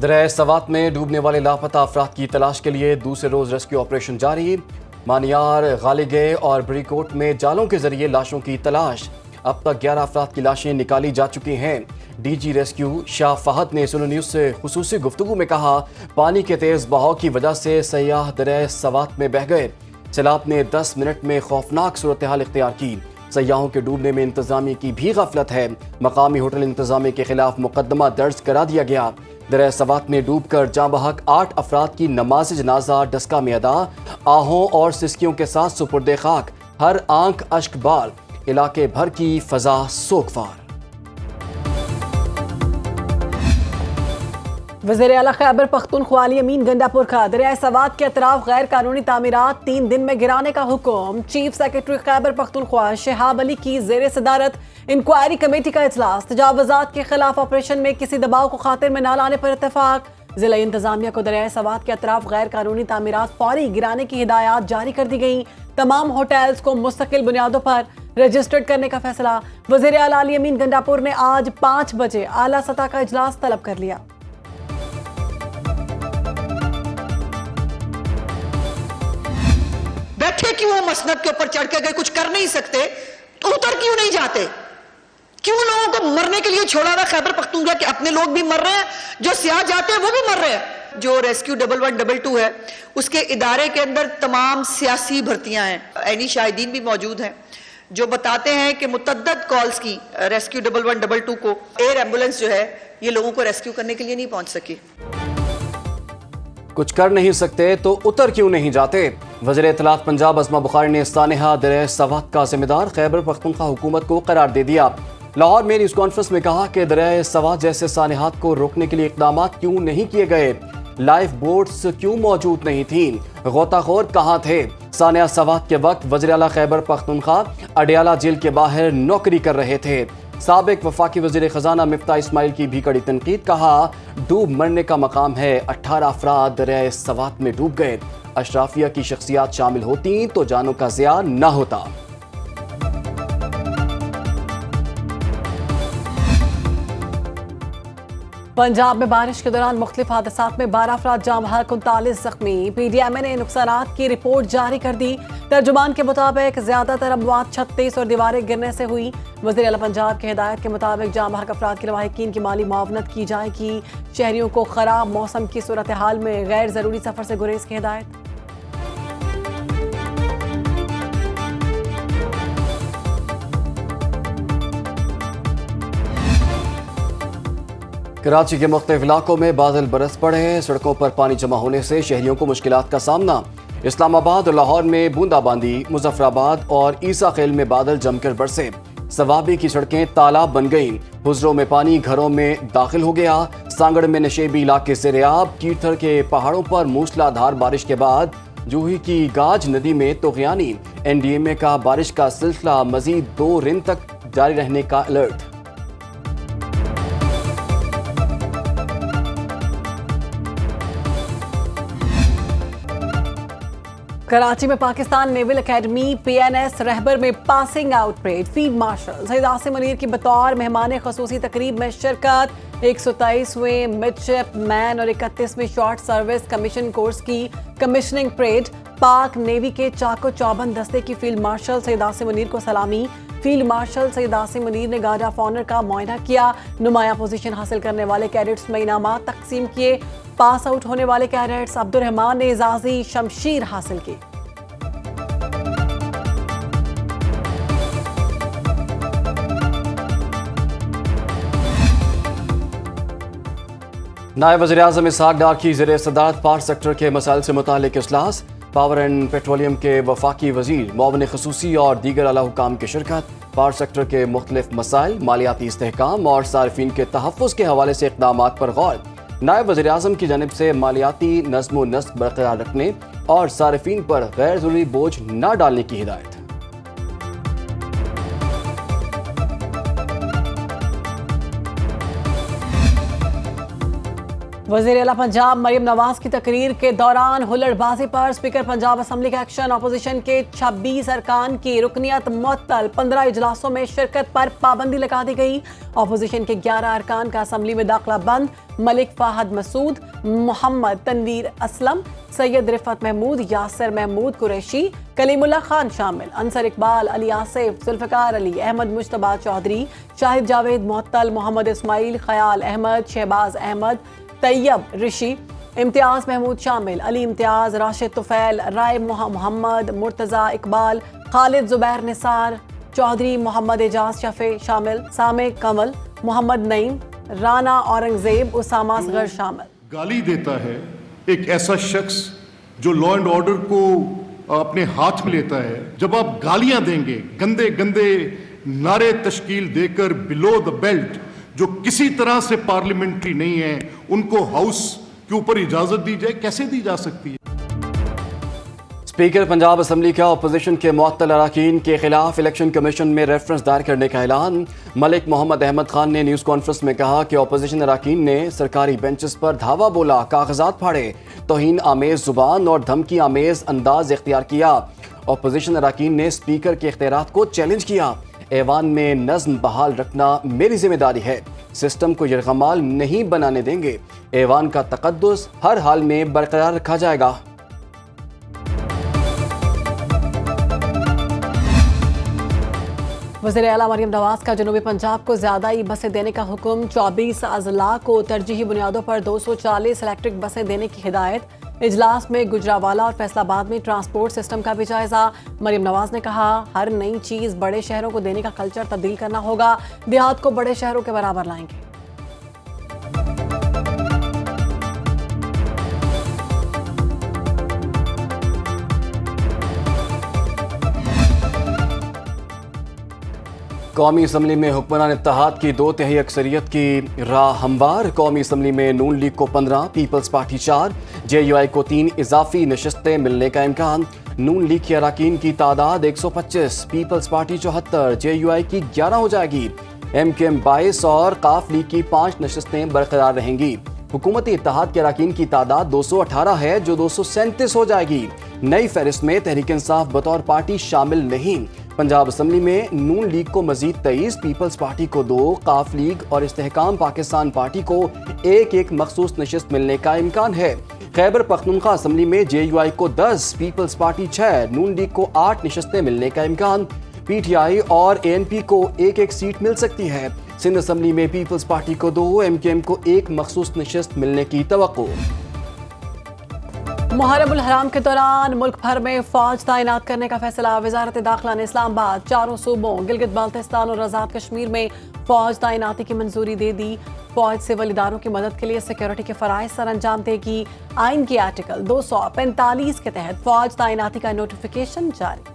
दरिया सवात में डूबने वाले लापता अफराद की तलाश के लिए दूसरे रोज रेस्क्यू ऑपरेशन जारी। मानियार, गालिगे और बरीकोट में जालों के जरिए लाशों की तलाश। अब तक 11 अफराद की लाशें निकाली जा चुकी हैं। डीजी रेस्क्यू शाह फहद ने सुनो न्यूज से खुसूसी गुफ्तगू में कहा, पानी के तेज बहाव की वजह से सयाह दरिया सवात में बह गए। सैलाब ने 10 मिनट में खौफनाक सूरत हाल इख्तियार की। सयाहों के डूबने में इंतजामिया की भी गफलत है। मकामी होटल इंतजामिया के खिलाफ मुकदमा दर्ज करा दिया गया। दरिया सवात में डूबकर जाँ बहक 8 अफराद की नमाज जनाजा डस्का में अदा। आहों और सिस्कियों के साथ सुपुर्दे खाक, हर आंख अश्कबार, इलाके भर की फजा सोगवार। वज़ीर आला खैबर पख्तूनख्वा अली अमीन गंडापुर का दरिया सवात के अतराफ गैर कानूनी तामीरात 3 दिन में गिराने का हुक्म। चीफ सेक्रेटरी खैबर पख्तूनख्वा शहाब अली की ज़ेर सदारत इंक्वायरी कमेटी का इजलास। तजावुज़ात के खिलाफ ऑपरेशन में किसी दबाव को खातिर में न लाने पर इत्तेफाक। जिला इंतजामिया को दरिया सवात के अतराफ गैर कानूनी तामीरात फौरी गिराने की हिदायत जारी कर दी गई। तमाम होटल्स को मुस्तकिल बुनियादों पर रजिस्टर्ड करने का फैसला। वज़ीर आला अली अमीन गंडापुर ने आज 5 बजे आला सतह का इजलास तलब कर लिया। बैठे क्यों मसनद के ऊपर चढ़ के गए, कुछ कर नहीं सकते तो उतर क्यों नहीं जाते? क्यों लोगों को मरने के लिए छोड़ा हुआ खैबर पख्तूनख्वा के अपने लोग भी मर रहे हैं, जो सियाह जाते हैं वो भी मर रहे हैं। जो रेस्क्यू 1112 है उसके इदारे के अंदर तमाम सियासी भर्तियां हैं। ऐनी शाहिदीन भी मौजूद हैं जो बताते हैं कि मुतअद्दिद कॉल्स की रेस्क्यू 1112 को एयर एम्बुलेंस जो है ये लोगों को रेस्क्यू करने के लिए नहीं पहुंच सकी। कुछ कर नहीं सकते तो उतर क्यों नहीं जाते? वज़ीर इत्तलात पंजाब अज़मा बुखारी ने सानेहा दरिया सवात का जिम्मेदार खैबर पख्तूनख्वा हुकूमत को करार दे दिया। लाहौर में न्यूज़ कॉन्फ्रेंस में कहा कि दरिया सवात जैसे सानेहात को रोकने के लिए इक़दाम क्यों नहीं किए गए? लाइफ बोट्स क्यों मौजूद नहीं थी? गोताखोर कहाँ थे? सानेहा सवात के वक्त वज़ीर आला खैबर पख्तूनख्वा अडियाला जेल के बाहर नौकरी कर रहे थे। साबिक वफाकी वज़ीर ख़जाना मिफ्ता इस्माइल की भी कड़ी तनकीद। कहा, डूब मरने का मकाम है। 18 अफराद दरिया सवात में डूब गए। अशराफिया की शख्सियात शामिल होती तो जानों का ज़िया न होता। पंजाब में बारिश के दौरान मुख्तलिफ हादसात में 12 अफराद जाँ बहक, 39 जख्मी। PDMA ने नुकसानात की रिपोर्ट जारी कर दी। तर्जुमान के मुताबिक ज्यादातर अमवात 36 और दीवारें गिरने से हुई। वज़ीर आला पंजाब की हिदायत के मुताबिक जाँ बहक अफराद के लवाहिकीन की माली मुआवनत की जाएगी। शहरियों को खराब मौसम की सूरत हाल में गैर जरूरी सफर से गुरेज की हिदायत। कराची के मुख्तलिफ इलाकों में बादल बरस पड़े हैं। सड़कों पर पानी जमा होने से शहरियों को मुश्किलात का सामना। इस्लामाबाद और लाहौर में बूंदाबांदी, मुजफ्फराबाद और ईसा खेल में बादल जमकर बरसे। सवाबी की सड़कें तालाब बन गईं। हुजरों में पानी घरों में दाखिल हो गया। सांगड़ में नशेबी इलाके से रेयाब। कीर्थर के पहाड़ों पर मूसलाधार बारिश के बाद जूही की गाज नदी में तोगयानी। NDMA का बारिश का सिलसिला मजीद 2 दिन तक जारी रहने का अलर्ट। कराची में पाकिस्तान नेवल एकेडमी PNS रहबर में passing out parade. Field marshal Syed Asim Munir की बतौर मेहमान खसूसी तकरीब में शिरकत। 127वें मिडशिपमैन और 31वें शॉर्ट सर्विस कमीशन कोर्स की कमिश्निंग परेड। पाक नेवी के चाको चौबंद दस्ते की फील्ड मार्शल सैयद आसिम मुनीर को सलामी। फील्ड मार्शल सैयद आसिम मुनीर ने गार्ड ऑफ ऑनर का मुआयना किया। नुमाया पोजीशन हासिल करने वाले कैडेट्स में इनामात तकसीम किए। पास आउट होने वाले कैडेट्स अब्दुर्रहमान ने एजाजी शमशीर हासिल की। नायब वज़ीर आज़म इसहाक डार की ज़ेर सदारत पावर सेक्टर के मसाइल से मुतालिक इजलास। पावर एंड पेट्रोलियम के वफाकी वज़ीर, मुआविन ख़ुसूसी और दीगर आला हुकाम की शिरकत। पावर सेक्टर के मुख्तलिफ मसाइल, मालियाती इस्तेहकाम और सार्फिन के तहफ़्फ़ुज़ के हवाले से इक़दामात पर गौर। नायब वज़ीर आज़म की जानिब से मालियाती नज़्म व नस्क बरकरार रखने और सार्फिन पर गैर ज़रूरी बोझ न डालने की हिदायत। वज़ीर आला पंजाब मरियम नवाज की तकरीर के दौरान हुल्लड़बाजी पर स्पीकर पंजाब असम्बली का एक्शन। अपोजिशन के 26 अरकान की रुकनियत मुअत्तल, 15 इजलासों में शिरकत पर पाबंदी लगा दी गई। अपोजिशन के 11 अरकान का असम्बली में दाखिला बंद। मलिक फाहद मसूद, मोहम्मद तनवीर असलम, सैयद रिफत महमूद, यासिर महमूद कुरैशी, कलीमुल्लाह खान शामिल। अंसर इकबाल, अली आसिफ, जुल्फ़िकार अली, अहमद मुश्तबा चौधरी, शाहिद जावेद मुअत्तल, मोहम्मद इस्माइल, ख़याल अहमद, शहबाज अहमद, तैयब ऋषि, इम्तियाज़ महमूद शामिल। अली इम्तियाज़, राशिद तुफ़ैल, राय मोहम्मद, मुर्तज़ा इकबाल, खालिद ज़ुबैर निसार चौधरी, मोहम्मद एजाज शफ़े शामिल। सामे कमल, मोहम्मद नईम, राना औरंगजेब, उसामा असगर शामिल। गाली देता है एक ऐसा शख्स जो लॉ एंड ऑर्डर को अपने हाथ में लेता है। जब आप गालियां देंगे, गंदे गंदे नारे तश्कील देकर बिलो द बेल्ट, जो किसी तरह से पार्लियामेंट्री नहीं है, उनको हाउस के ऊपर इजाजत दी जाए, कैसे दी जा सकती है? स्पीकर पंजाब असम्बली का अपोजिशन के मुअत्तल अरकान के खिलाफ इलेक्शन कमीशन में रेफरेंस दायर करने का ऐलान। मलिक मोहम्मद अहमद खान ने न्यूज़ कॉन्फ्रेंस में कहा कि अपोजिशन अरकान ने सरकारी बेंचेस पर धावा बोला, कागजात फाड़े, तौहीन आमेज जुबान और धमकी आमेज अंदाज इख्तियार किया। अपोजिशन अरकान ने स्पीकर के इख्तियारात को चैलेंज किया। ऐवान में नज़्म बहाल रखना मेरी जिम्मेदारी है, सिस्टम को यरगमाल नहीं बनाने देंगे। ऐवान का तकद्दुस हर हाल में बरकरार रखा जाएगा। वज़ीर आला मरियम नवाज का जनूबी पंजाब को ज़्यादा ई बसें देने का हुक्म। 24 अजला को तरजीही बुनियादों पर 240 इलेक्ट्रिक बसें देने की हिदायत। इजलास में गुजरावाला और फैसलाबाद में ट्रांसपोर्ट सिस्टम का भी जायजा। मरियम नवाज ने कहा, हर नई चीज़ बड़े शहरों को देने का कल्चर तब्दील करना होगा, देहात को बड़े शहरों के बराबर लाएंगे। कौमी असम्बली में हुक्मरान इत्तेहाद की 2/3 अक्सरियत की राह हमवार। कौमी असम्बली में नून लीग को 15, पीपल्स पार्टी 4, JUI को 3 इजाफी नशस्तें मिलने का इम्कान। नून लीग के अरकान की तादाद 125, पीपल्स पार्टी 74, JUI की 11 हो जाएगी। MKM 22 और काफ लीग की 5 नशस्तें बरकरार रहेंगी। हुकूमती इत्तेहाद के अरकान की तादाद 218 है, जो 237 हो जाएगी। नई फहरिस्त में तहरीक इंसाफ बतौर पार्टी शामिल नहीं। पंजाब असम्बली में नून लीग को मजीद 23, पीपल्स पार्टी को 2, काफ लीग और इस्तेहकाम पाकिस्तान पार्टी को एक मखसूस नशिस्त मिलने का इम्कान है। खैबर पख्तूनख्वा असम्बली में JUI को 10, पीपल्स पार्टी 6, नून लीग को 8 नशिस्तें मिलने का इम्कान। PTI और ANP को एक सीट मिल सकती है। सिंध असम्बली में पीपल्स पार्टी को 2, MKM को 1 मखसूस नशिस्त मिलने की तवक्को। मुहर्रम उल हराम के दौरान मुल्क भर में फौज तैनात करने का फैसला। वजारत दाखिला ने इस्लामाबाद, 4 सूबों गिलगित बाल्टिस्तान और आज़ाद कश्मीर में फौज तैनाती की मंजूरी दे दी। फौज सिविल इदारों की मदद के लिए सिक्योरिटी के फराइज सर अंजाम देगी। आइन के आर्टिकल 245 के तहत फौज तैनाती का नोटिफिकेशन जारी।